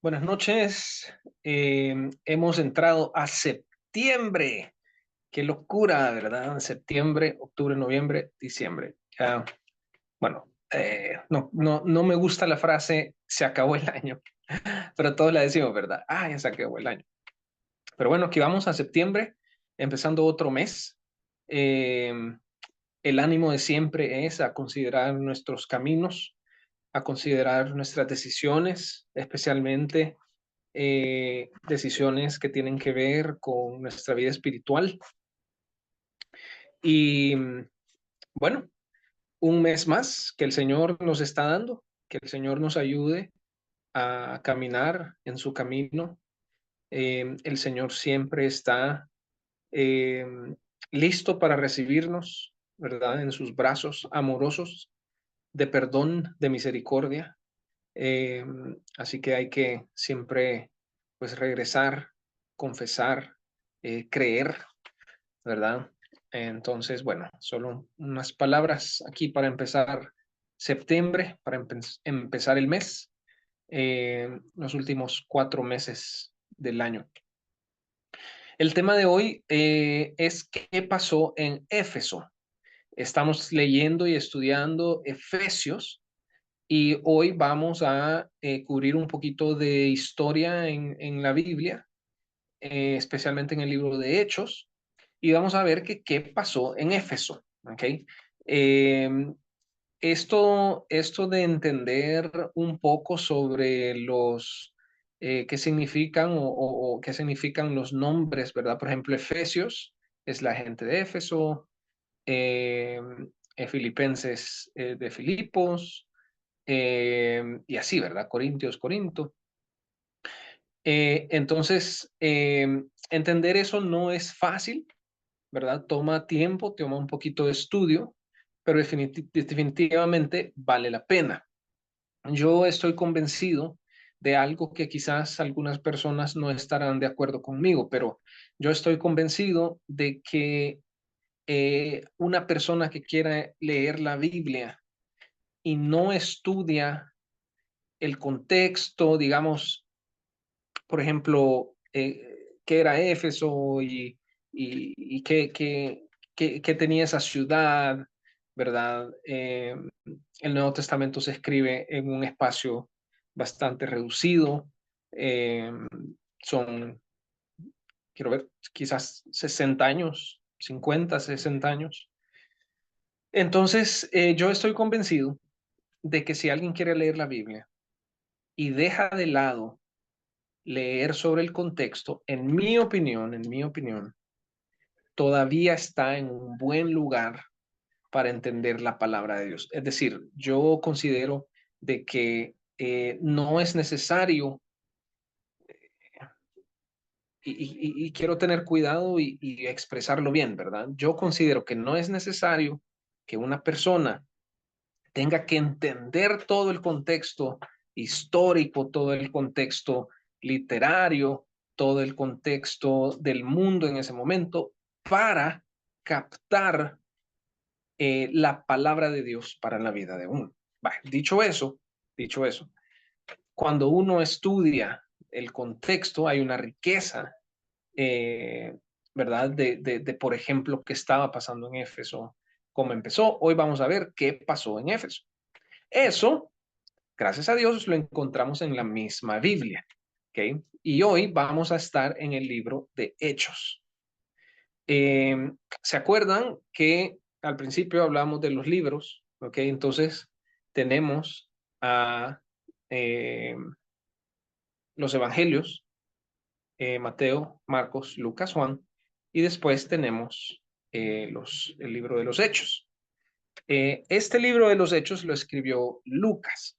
Buenas noches. Hemos entrado a septiembre. Qué locura, ¿verdad? Septiembre, octubre, noviembre, diciembre. Ya, bueno, no me gusta la frase se acabó el año, pero todos la decimos, ¿verdad? Ah, ya se acabó el año. Pero bueno, aquí vamos a septiembre, empezando otro mes. Eh, el ánimo de siempre es a considerar nuestros caminos, a considerar nuestras decisiones, especialmente decisiones que tienen que ver con nuestra vida espiritual. Y bueno, un mes más que el Señor nos está dando, que el Señor nos ayude a caminar en su camino. El Señor siempre está eh, listo para recibirnos, ¿verdad? En sus brazos amorosos de perdón, de misericordia. Eh, Así que hay que siempre, pues, regresar, confesar, creer, ¿verdad? Entonces, bueno, solo unas palabras aquí para empezar septiembre, para empezar el mes, los últimos 4 meses del año. El tema de hoy es qué pasó en Éfeso. Estamos leyendo y estudiando Efesios y hoy vamos a cubrir un poquito de historia en la Biblia, especialmente en el libro de Hechos, y vamos a ver qué pasó en Éfeso. ¿Ok? Eh, esto de entender un poco sobre los qué significan o qué significan los nombres, ¿verdad? Por ejemplo, Efesios es la gente de Éfeso, eh, Filipenses de Filipos, y así, ¿verdad? Corintios, Corinto. Entonces, entender eso no es fácil, ¿verdad? Toma tiempo, toma un poquito de estudio, pero definitivamente vale la pena. Yo estoy convencido de algo que quizás algunas personas no estarán de acuerdo conmigo, pero yo estoy convencido de que una persona que quiera leer la Biblia y no estudia el contexto, digamos, por ejemplo, qué era Éfeso y qué tenía esa ciudad, ¿verdad? El Nuevo Testamento se escribe en un espacio bastante reducido. eh, Son, quiero ver, quizás 60 años, 50, 60 años. Entonces, yo estoy convencido de que si alguien quiere leer la Biblia y deja de lado leer sobre el contexto, en mi opinión, todavía está en un buen lugar para entender la palabra de Dios. Es decir, yo considero de que no es necesario, y quiero tener cuidado y expresarlo bien, ¿verdad? Yo considero que no es necesario que una persona tenga que entender todo el contexto histórico, todo el contexto literario, todo el contexto del mundo en ese momento para captar la palabra de Dios para la vida de uno. Bah, dicho eso, cuando uno estudia el contexto, hay una riqueza, eh, ¿verdad? Por ejemplo, qué estaba pasando en Éfeso, cómo empezó. Hoy vamos a ver qué pasó en Éfeso. Eso, gracias a Dios, lo encontramos en la misma Biblia. ¿Ok? Y hoy vamos a estar en el libro de Hechos. Eh, ¿Se acuerdan que al principio hablamos de los libros? ¿Ok? Entonces tenemos a eh, los evangelios, Mateo, Marcos, Lucas, Juan, y después tenemos el libro de los Hechos. Este libro de los Hechos lo escribió Lucas.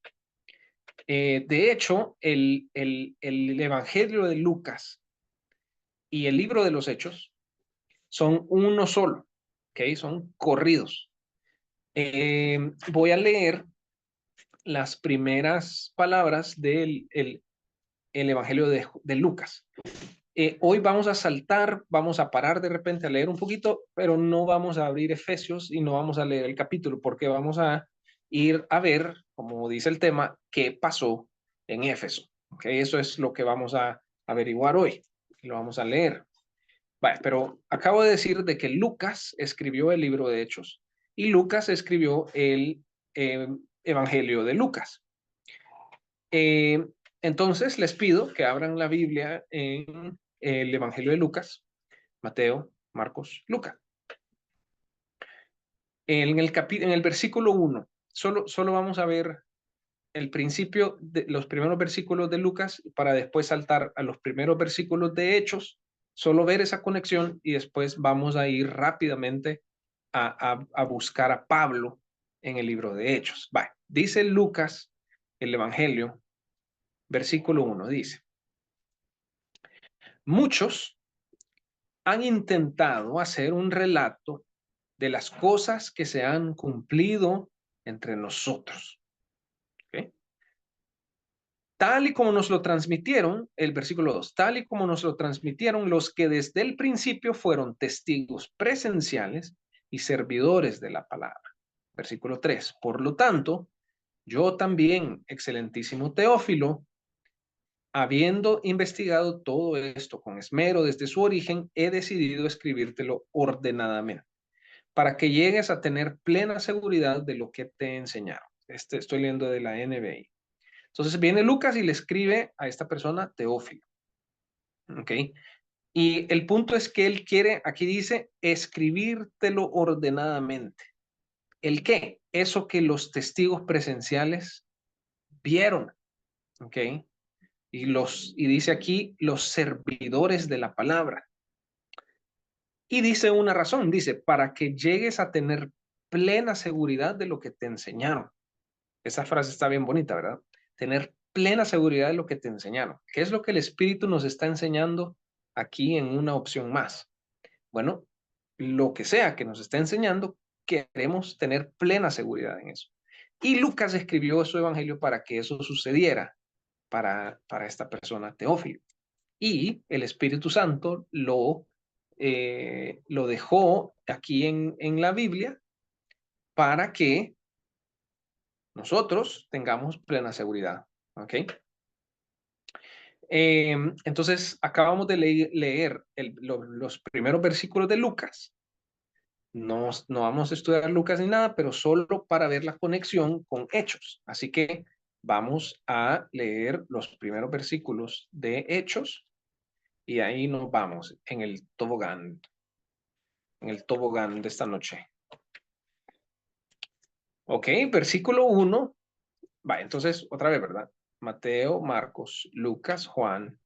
De hecho, el Evangelio de Lucas y el libro de los Hechos son uno solo, ¿ok? Son corridos. Voy a leer las primeras palabras el Evangelio de Lucas. Hoy vamos a saltar, vamos a parar de repente a leer un poquito, pero no vamos a abrir Efesios y no vamos a leer el capítulo, porque vamos a ir a ver, como dice el tema, qué pasó en Éfeso. ¿Ok? Eso es lo que vamos a averiguar hoy. Lo vamos a leer. Vale, pero acabo de decir de que Lucas escribió el libro de Hechos y Lucas escribió el eh, Evangelio de Lucas. Eh, entonces les pido que abran la Biblia en el Evangelio de Lucas, Mateo, Marcos, Lucas. En el versículo 1, solo vamos a ver el principio de los primeros versículos de Lucas para después saltar a los primeros versículos de Hechos, solo ver esa conexión y después vamos a ir rápidamente a buscar a Pablo en el libro de Hechos. Va, dice Lucas, el Evangelio, versículo 1, dice, muchos han intentado hacer un relato de las cosas que se han cumplido entre nosotros. ¿Okay? Tal y como nos lo transmitieron, el versículo 2, tal y como nos lo transmitieron los que desde el principio fueron testigos presenciales y servidores de la palabra. Versículo 3, por lo tanto, yo también, excelentísimo Teófilo, habiendo investigado todo esto con esmero desde su origen, he decidido escribírtelo ordenadamente, para que llegues a tener plena seguridad de lo que te enseñaron. Estoy leyendo de la NBI. Entonces viene Lucas y le escribe a esta persona Teófilo. ¿Ok? Y el punto es que él quiere, aquí dice, escribírtelo ordenadamente. ¿El qué? Eso que los testigos presenciales vieron. ¿Ok? Y dice aquí los servidores de la palabra. Y dice una razón, dice, para que llegues a tener plena seguridad de lo que te enseñaron. Esa frase está bien bonita, ¿verdad? Tener plena seguridad de lo que te enseñaron. ¿Qué es lo que el Espíritu nos está enseñando aquí en una opción más? Bueno, lo que sea que nos está enseñando, queremos tener plena seguridad en eso. Y Lucas escribió su evangelio para que eso sucediera para esta persona, Teófilo. Y el Espíritu Santo lo dejó aquí en la Biblia para que nosotros tengamos plena seguridad. ¿Ok? Entonces, acabamos de leer los primeros versículos de Lucas. No vamos a estudiar Lucas ni nada, pero solo para ver la conexión con Hechos. Así que vamos a leer los primeros versículos de Hechos y ahí nos vamos en el tobogán de esta noche. Ok, versículo 1. Va, entonces, otra vez, ¿verdad? Mateo, Marcos, Lucas, Juan,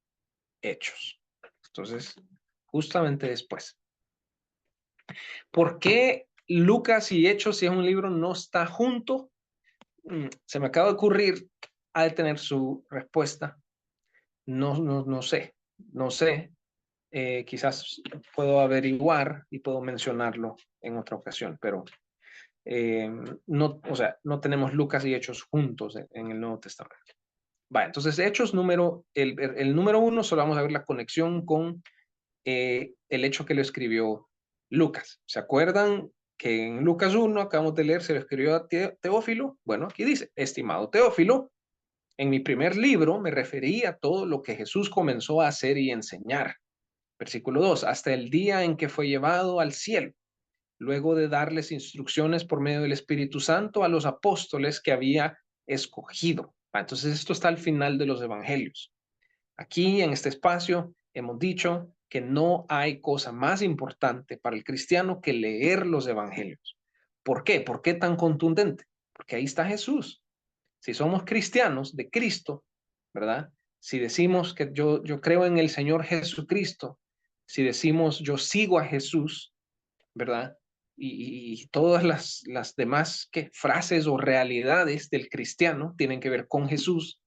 Hechos. Entonces, justamente después. ¿Por qué Lucas y Hechos, si es un libro, no está junto? Se me acaba de ocurrir, ha de tener su respuesta. No sé, no sé. Quizás puedo averiguar y puedo mencionarlo en otra ocasión, pero no, o sea, no tenemos Lucas y Hechos juntos en el Nuevo Testamento. Va, entonces Hechos el número 1, solo vamos a ver la conexión con el hecho que lo escribió Lucas. ¿Se acuerdan que en Lucas 1 acabamos de leer, se lo escribió a Teófilo? Bueno, aquí dice, estimado Teófilo, en mi primer libro me referí a todo lo que Jesús comenzó a hacer y enseñar. Versículo 2, hasta el día en que fue llevado al cielo, luego de darles instrucciones por medio del Espíritu Santo a los apóstoles que había escogido. Entonces esto está al final de los evangelios. Aquí en este espacio hemos dicho que no hay cosa más importante para el cristiano que leer los evangelios. ¿Por qué? ¿Por qué tan contundente? Porque ahí está Jesús. Si somos cristianos de Cristo, ¿verdad? Si decimos que yo creo en el Señor Jesucristo, si decimos yo sigo a Jesús, ¿verdad? Y todas las demás frases o realidades del cristiano tienen que ver con Jesús.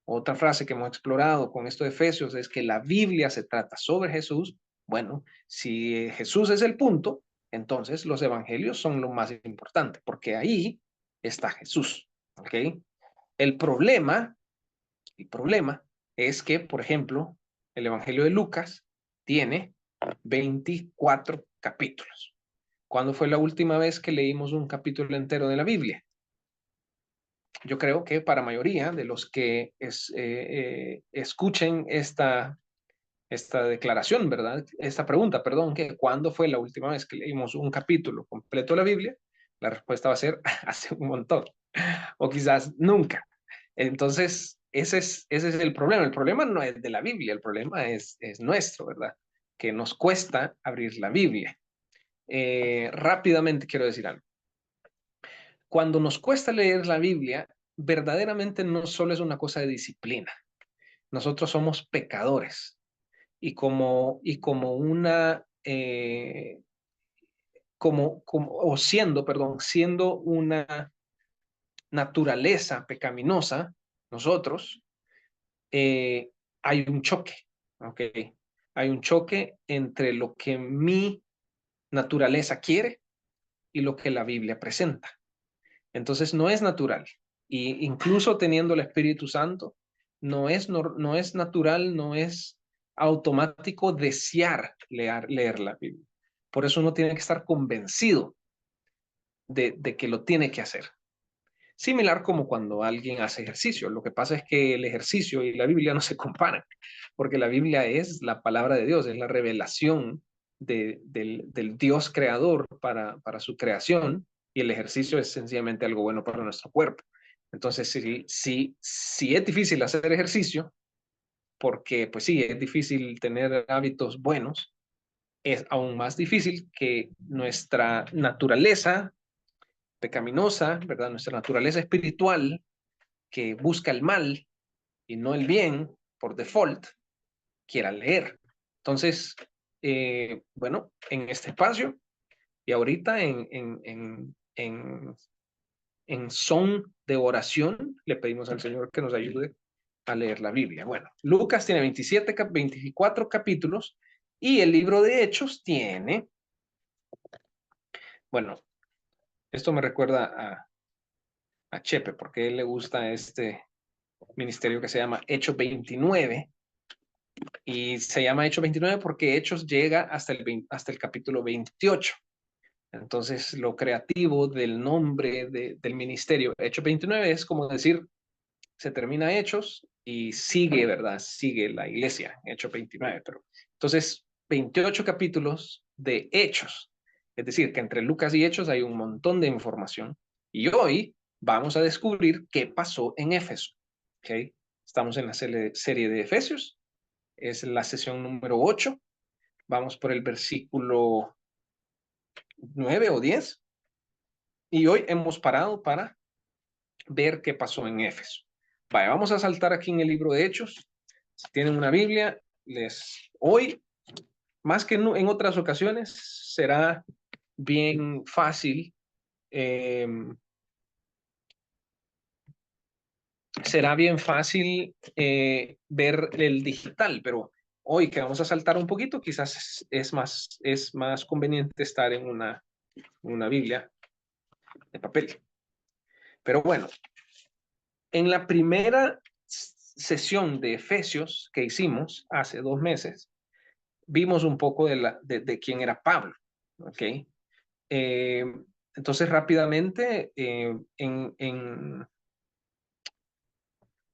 Otra frase que hemos explorado con esto de Efesios es que la Biblia se trata sobre Jesús. Bueno, si Jesús es el punto, entonces los evangelios son lo más importante, porque ahí está Jesús. ¿Ok? El problema, el problema es que, por ejemplo, el Evangelio de Lucas tiene 24 capítulos. ¿Cuándo fue la última vez que leímos un capítulo entero de la Biblia? yo creo que para mayoría de los que escuchen esta declaración, ¿verdad? Esta pregunta, perdón, que ¿cuándo fue la última vez que leímos un capítulo completo de la Biblia? La respuesta va a ser hace un montón, o quizás nunca. Entonces, ese es el problema. El problema no es de la Biblia, el problema es nuestro, ¿verdad? Que nos cuesta abrir la Biblia. Rápidamente quiero decir algo. Cuando nos cuesta leer la Biblia, verdaderamente no solo es una cosa de disciplina. Nosotros somos pecadores y como una, o siendo, perdón, siendo una naturaleza pecaminosa, nosotros, eh, hay un choque, ¿ok? Hay un choque entre lo que mi naturaleza quiere y lo que la Biblia presenta. Entonces no es natural. Y incluso teniendo el Espíritu Santo, no es natural, no es automático desear leer la Biblia. Por eso uno tiene que estar convencido de que lo tiene que hacer. Similar como cuando alguien hace ejercicio. Lo que pasa es que el ejercicio y la Biblia no se comparan, porque la Biblia es la palabra de Dios, es la revelación del Dios creador para su creación, y el ejercicio es sencillamente algo bueno para nuestro cuerpo. Entonces, si es difícil hacer ejercicio, porque pues sí, es difícil tener hábitos buenos, es aún más difícil que nuestra naturaleza pecaminosa, ¿verdad? Nuestra naturaleza espiritual que busca el mal y no el bien por default, quiera leer. Entonces, bueno, en este espacio y ahorita en son de oración, le pedimos al Señor que nos ayude a leer la Biblia. Bueno, Lucas tiene 24 capítulos y el libro de Hechos tiene, bueno, esto me recuerda a Chepe, porque a él le gusta este ministerio que se llama Hechos 29, y se llama Hechos 29 porque Hechos llega hasta el capítulo 28. Entonces, lo creativo del nombre del ministerio Hechos 29 es como decir, se termina Hechos y sigue, ¿verdad? Sigue la iglesia, Hechos 29. Pero, entonces, 28 capítulos de Hechos. Es decir, que entre Lucas y Hechos hay un montón de información. Y hoy vamos a descubrir qué pasó en Éfeso. ¿Okay? Estamos en la serie de Efesios. Es la sesión número 8. Vamos por el versículo 9 o 10. Y hoy hemos parado para ver qué pasó en Éfeso. Vaya, vamos a saltar aquí en el libro de Hechos. Si tienen una Biblia, hoy, más que en otras ocasiones, será bien fácil, eh, ver el digital, pero hoy que vamos a saltar un poquito, quizás es más conveniente estar en una Biblia de papel. Pero bueno, en la primera sesión de Efesios que hicimos hace 2 meses, vimos un poco de quién era Pablo, ¿ok? Eh, entonces, rápidamente, en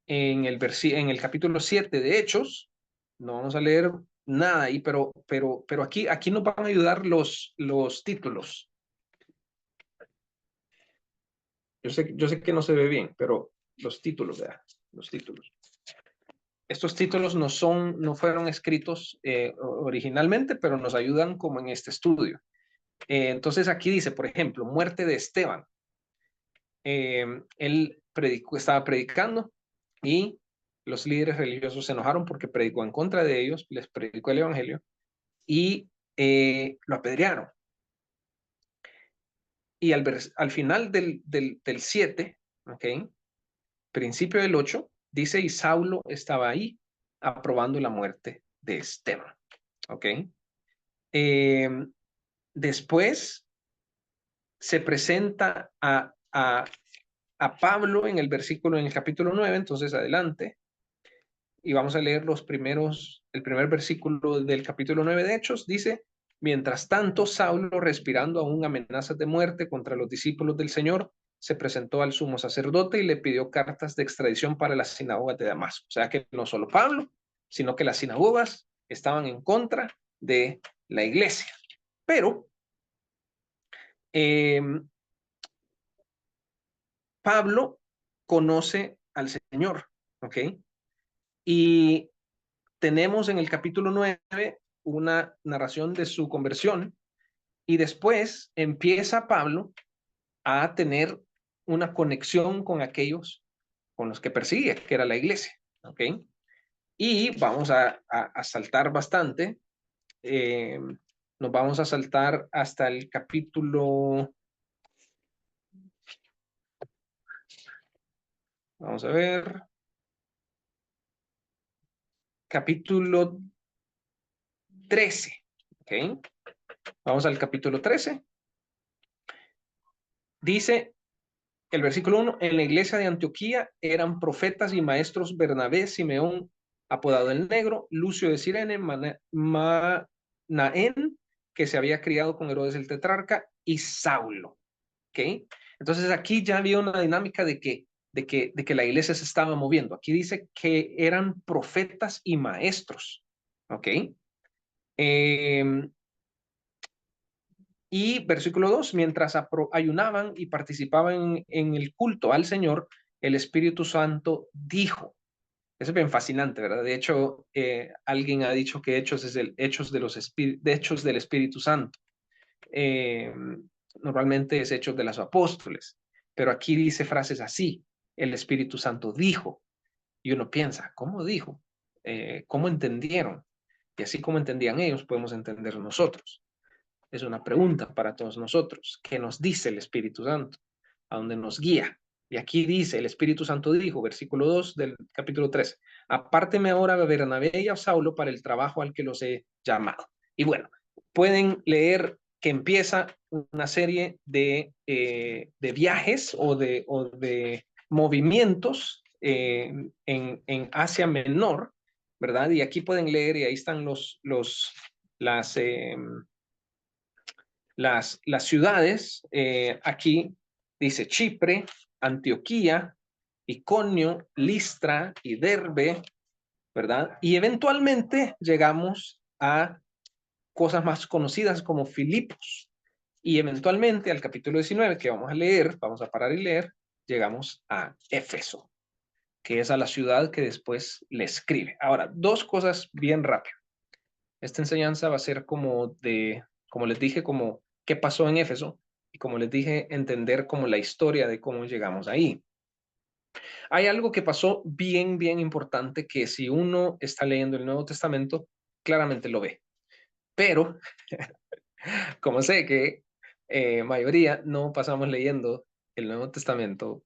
el capítulo 7 de Hechos, no vamos a leer nada ahí, pero aquí nos van a ayudar los títulos. Yo sé que no se ve bien, pero los títulos, ¿verdad? Los títulos. Estos títulos no fueron escritos originalmente, pero nos ayudan como en este estudio. Entonces aquí dice, por ejemplo, muerte de Esteban. Él estaba predicando y los líderes religiosos se enojaron porque predicó en contra de ellos, les predicó el evangelio y lo apedrearon. Y al final del 7, ¿okay? Principio del 8, dice, y Saulo estaba ahí aprobando la muerte de Esteban. ¿Ok? Después se presenta a Pablo en el capítulo 9, entonces adelante, y vamos a leer el primer versículo del capítulo 9 de Hechos, dice, mientras tanto, Saulo, respirando aún amenazas de muerte contra los discípulos del Señor, se presentó al sumo sacerdote y le pidió cartas de extradición para las sinagogas de Damasco. O sea que no solo Pablo, sino que las sinagogas estaban en contra de la iglesia. Pero Pablo conoce al Señor, ¿ok? Y tenemos en el capítulo 9 una narración de su conversión y después empieza Pablo a tener una conexión con aquellos con los que persigue, que era la iglesia, ¿ok? Y vamos a saltar bastante, nos vamos a saltar hasta el capítulo, vamos a ver, capítulo 13, ¿ok? Vamos al capítulo 13. Dice el versículo 1, en la iglesia de Antioquía eran profetas y maestros Bernabé, Simeón, apodado el Negro, Lucio de Cirene, Manaén, que se había criado con Herodes el tetrarca, y Saulo. ¿Ok? Entonces aquí ya había una dinámica de que la iglesia se estaba moviendo. Aquí dice que eran profetas y maestros. ¿Ok? Y versículo 2, mientras ayunaban y participaban en el culto al Señor, el Espíritu Santo dijo. Eso es bien fascinante, ¿verdad? De hecho, alguien ha dicho que Hechos es el Hechos Hechos del Espíritu Santo. Eh, Normalmente es Hechos de los Apóstoles, pero aquí dice frases así, el Espíritu Santo dijo, y uno piensa, ¿cómo dijo? ¿Cómo entendieron? Y así como entendían ellos, podemos entender nosotros. Es una pregunta para todos nosotros. ¿Qué nos dice el Espíritu Santo? ¿A dónde nos guía? Y aquí dice, el Espíritu Santo dijo, versículo 2 del capítulo 13, apárteme ahora a Bernabé y a Saulo para el trabajo al que los he llamado. Y bueno, pueden leer que empieza una serie de viajes o de movimientos en Asia Menor, ¿verdad? Y aquí pueden leer, y ahí están las, las ciudades, aquí dice Chipre, Antioquía, Iconio, Listra y Derbe, ¿verdad? Y eventualmente llegamos a cosas más conocidas como Filipos. Y eventualmente al capítulo 19 que vamos a leer, vamos a parar y leer, llegamos a Éfeso, que es a la ciudad que después le escribe. Ahora, dos cosas bien rápido. Esta enseñanza va a ser como les dije, como qué pasó en Éfeso y como les dije, entender como la historia de cómo llegamos ahí. Hay algo que pasó bien, bien importante que si uno está leyendo el Nuevo Testamento, claramente lo ve. Pero, como sé que mayoría no pasamos leyendo el Nuevo Testamento,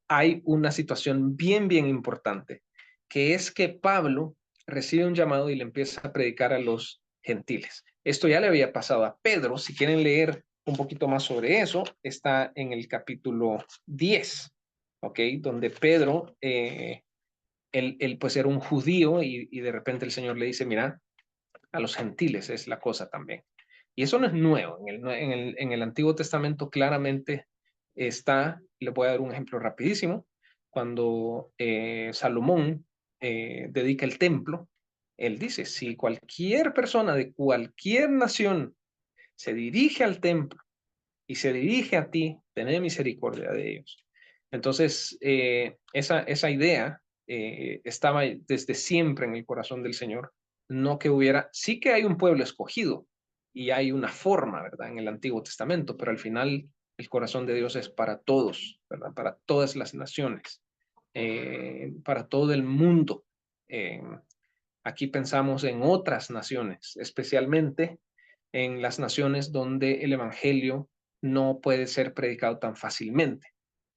hay una situación bien, bien importante, que es que Pablo recibe un llamado y le empieza a predicar a los gentiles. Esto ya le había pasado a Pedro. Si quieren leer un poquito más sobre eso, está en el capítulo 10, ¿ok? Donde Pedro, él pues era un judío y de repente el Señor le dice, mira, a los gentiles es la cosa también. Y eso no es nuevo. En el Antiguo Testamento claramente está, le voy a dar un ejemplo rapidísimo, cuando Salomón dedica el templo, él dice, si cualquier persona de cualquier nación se dirige al templo y se dirige a ti, tened misericordia de ellos. Entonces, esa idea estaba desde siempre en el corazón del Señor, no que hubiera, sí que hay un pueblo escogido y hay una forma, ¿verdad? En el Antiguo Testamento, pero al final el corazón de Dios es para todos, ¿verdad? Para todas las naciones, para todo el mundo. Aquí pensamos en otras naciones, especialmente en las naciones donde el Evangelio no puede ser predicado tan fácilmente.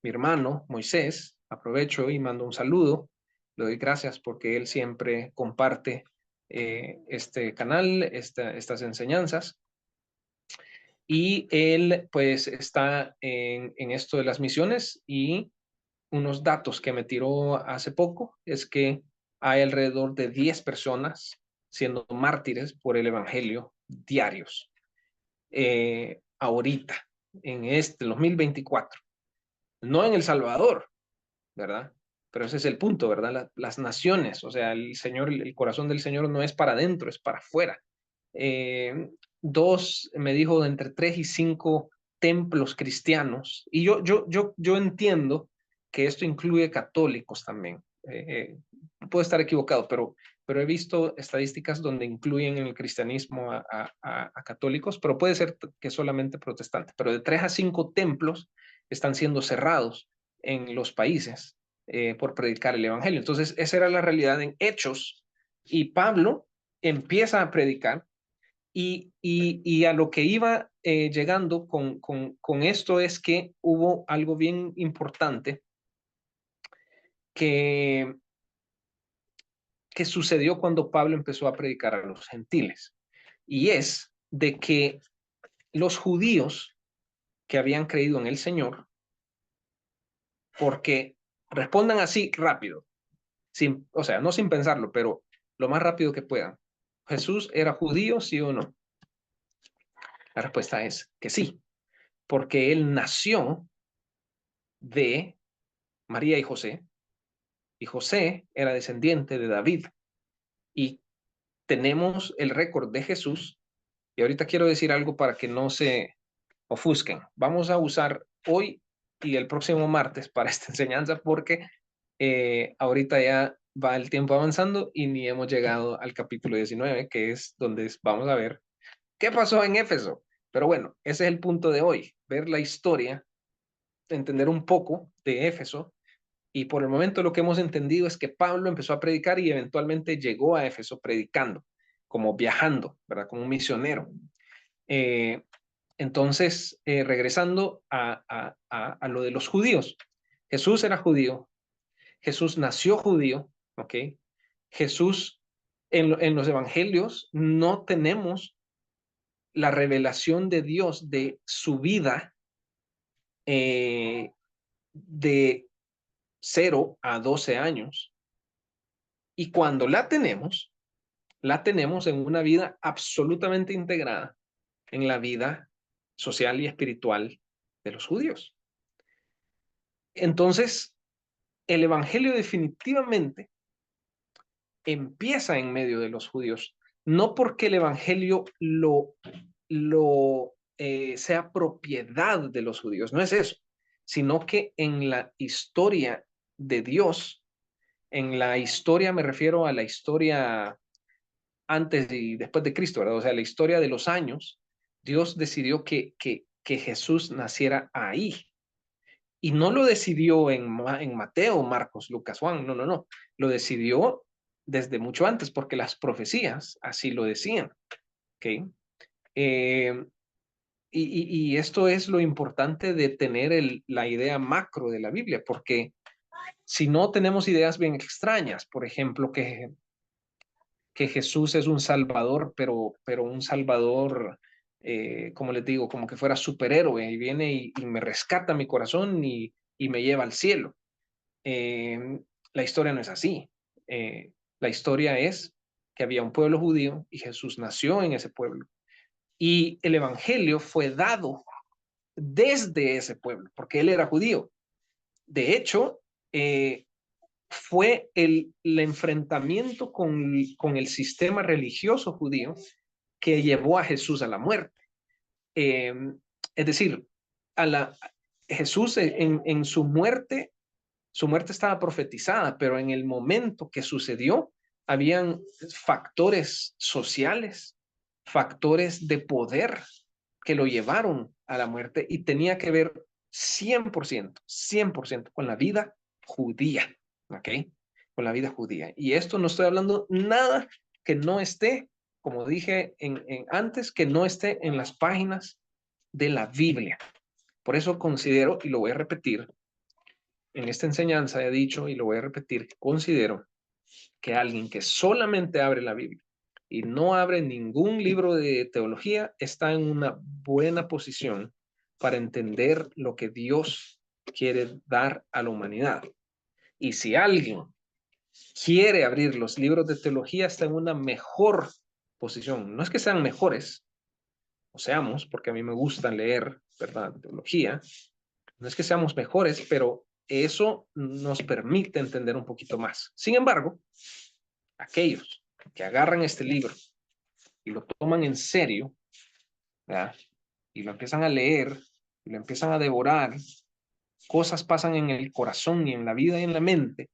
Mi hermano Moisés, aprovecho y mando un saludo, le doy gracias porque él siempre comparte este canal, estas enseñanzas, y él pues está en esto de las misiones, y unos datos que me tiró hace poco es que hay alrededor de 10 personas siendo mártires por el Evangelio diarios. Ahorita, en este 2024. no en El Salvador, ¿verdad? Pero ese es el punto, ¿verdad? Las naciones, o sea, el Señor, el corazón del Señor no es para adentro, es para afuera. Eh, Dos, me dijo, de entre 3 y 5 templos cristianos. Y yo entiendo que esto incluye católicos también. Puedo estar equivocado, pero he visto estadísticas donde incluyen en el cristianismo a católicos, pero puede ser que solamente protestantes. Pero de 3 a 5 templos están siendo cerrados en los países por predicar el evangelio. Entonces, esa era la realidad en Hechos. Y Pablo empieza a predicar y a lo que iba llegando con esto es que hubo algo bien importante que, que sucedió cuando Pablo empezó a predicar a los gentiles. Y es de que los judíos que habían creído en el Señor, porque respondan así rápido, sin, o sea, no sin pensarlo, pero lo más rápido que puedan. ¿Jesús era judío, sí o no? La respuesta es que sí, porque él nació de María y José era descendiente de David. Y tenemos el récord de Jesús. Y ahorita quiero decir algo para que no se ofusquen. Vamos a usar hoy y el próximo martes para esta enseñanza porque ahorita ya va el tiempo avanzando y ni hemos llegado al capítulo 19, que es donde vamos a ver qué pasó en Éfeso. Pero bueno, ese es el punto de hoy, ver la historia, entender un poco de Éfeso. Y por el momento lo que hemos entendido es que Pablo empezó a predicar y eventualmente llegó a Éfeso predicando, como viajando, ¿verdad? Como un misionero. Eh, entonces, regresando a lo de los judíos. Jesús era judío, Jesús nació judío, ¿ok? Jesús, en los evangelios no tenemos la revelación de Dios de su vida de 0 a 12 años. Y cuando la tenemos en una vida absolutamente integrada en la vida social y espiritual de los judíos. Entonces, el evangelio definitivamente empieza en medio de los judíos, no porque el evangelio lo sea propiedad de los judíos, no es eso, sino que en la historia de Dios, en la historia me refiero a la historia antes y después de Cristo, ¿verdad? O sea, la historia de los años, Dios decidió que Jesús naciera ahí. Y no lo decidió en Mateo, Marcos, Lucas, Juan, no, no, no. Lo decidió desde mucho antes, porque las profecías así lo decían. ¿Ok? Eh, y esto es lo importante de tener la idea macro de la Biblia, porque si no tenemos ideas bien extrañas, por ejemplo, que Jesús es un salvador, pero un salvador, como les digo, como que fuera superhéroe y viene y me rescata mi corazón y me lleva al cielo. Eh, la historia no es así. La historia es que había un pueblo judío y Jesús nació en ese pueblo. Y el evangelio fue dado desde ese pueblo, porque él era judío. De hecho, fue el enfrentamiento con el sistema religioso judío que llevó a Jesús a la muerte. Eh, es decir, a Jesús en su muerte estaba profetizada, pero en el momento que sucedió, habían factores sociales, factores de poder que lo llevaron a la muerte y tenía que ver 100% con la vida judía, ¿ok? Con la vida judía. Y esto no estoy hablando nada que no esté, como dije antes, que no esté en las páginas de la Biblia. Por eso considero, y lo voy a repetir, en esta enseñanza he dicho, y lo voy a repetir, considero que alguien que solamente abre la Biblia y no abre ningún libro de teología está en una buena posición para entender lo que Dios quiere dar a la humanidad. Y si alguien quiere abrir los libros de teología, está en una mejor posición. No es que sean mejores, o seamos, porque a mí me gusta leer, ¿verdad?, teología, No es que seamos mejores, pero eso nos permite entender un poquito más. Sin embargo, aquellos que agarran este libro y lo toman en serio, ¿verdad? Y lo empiezan a leer, y lo empiezan a devorar, cosas pasan en el corazón y en la vida y en la mente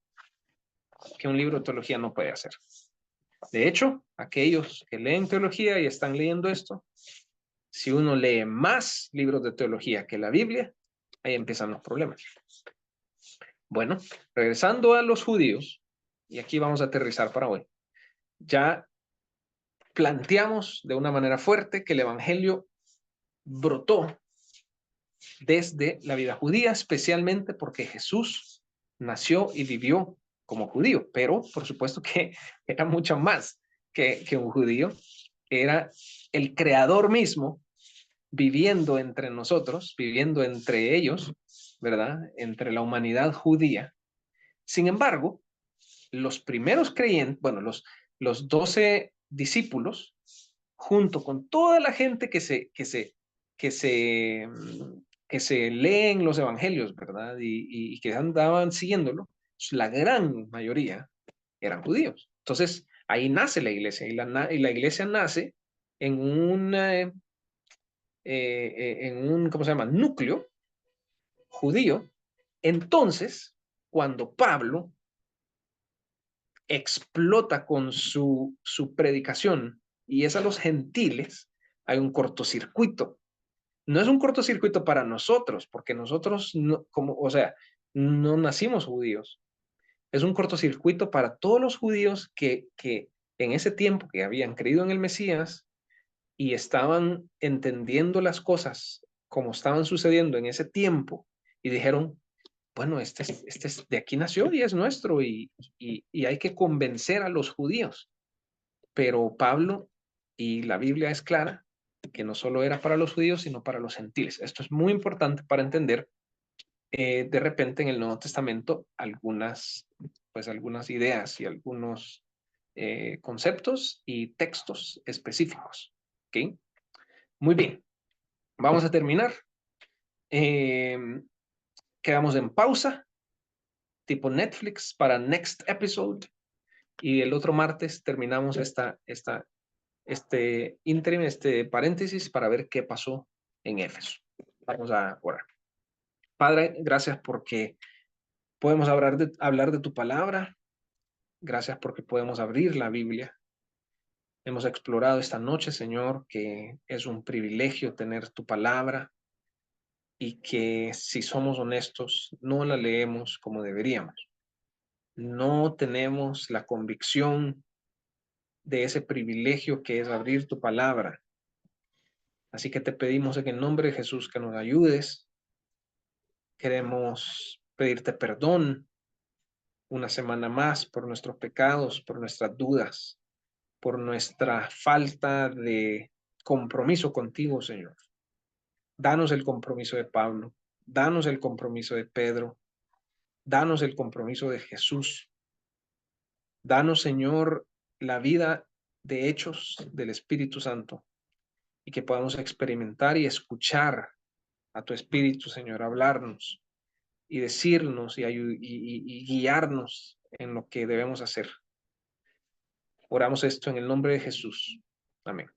que un libro de teología no puede hacer. De hecho, aquellos que leen teología y están leyendo esto, si uno lee más libros de teología que la Biblia, ahí empiezan los problemas. Bueno, regresando a los judíos, y aquí vamos a aterrizar para hoy, ya planteamos de una manera fuerte que el evangelio brotó desde la vida judía, especialmente porque Jesús nació y vivió como judío, pero por supuesto que era mucho más que un judío, era el creador mismo viviendo entre nosotros, viviendo entre ellos, ¿verdad? Entre la humanidad judía. Sin embargo, los primeros creyentes, bueno, los 12 discípulos, junto con toda la gente que se, que se leen los evangelios, ¿verdad? Y que andaban siguiéndolo, la gran mayoría eran judíos. Entonces, ahí nace la iglesia, y la iglesia nace en un, ¿cómo se llama? Núcleo judío. Entonces, cuando Pablo explota con su predicación y es a los gentiles, hay un cortocircuito. No es un cortocircuito para nosotros, porque nosotros, no, como, o sea, no nacimos judíos. Es un cortocircuito para todos los judíos que en ese tiempo que habían creído en el Mesías y estaban entendiendo las cosas como estaban sucediendo en ese tiempo y dijeron, bueno, de aquí nació y es nuestro y hay que convencer a los judíos. Pero Pablo y la Biblia es clara que no solo era para los judíos, sino para los gentiles. Esto es muy importante para entender de repente en el Nuevo Testamento algunas ideas y algunos conceptos y textos específicos. ¿Ok? Muy bien, vamos a terminar. Eh, Quedamos en pausa, tipo Netflix, para next episode. Y el otro martes terminamos este interim, este paréntesis para ver qué pasó en Éfeso. Vamos a orar. Padre, gracias porque podemos hablar de tu palabra. Gracias porque podemos abrir la Biblia. Hemos explorado esta noche, Señor, que es un privilegio tener tu palabra y que si somos honestos, no la leemos como deberíamos. No tenemos la convicción de ese privilegio que es abrir tu palabra. Así que te pedimos en el nombre de Jesús que nos ayudes. Queremos pedirte perdón una semana más por nuestros pecados, por nuestras dudas, por nuestra falta de compromiso contigo, Señor. Danos el compromiso de Pablo, danos el compromiso de Pedro, danos el compromiso de Jesús. Danos, Señor, la vida de hechos del Espíritu Santo y que podamos experimentar y escuchar a tu Espíritu, Señor, hablarnos y decirnos y guiarnos en lo que debemos hacer. Oramos esto en el nombre de Jesús. Amén.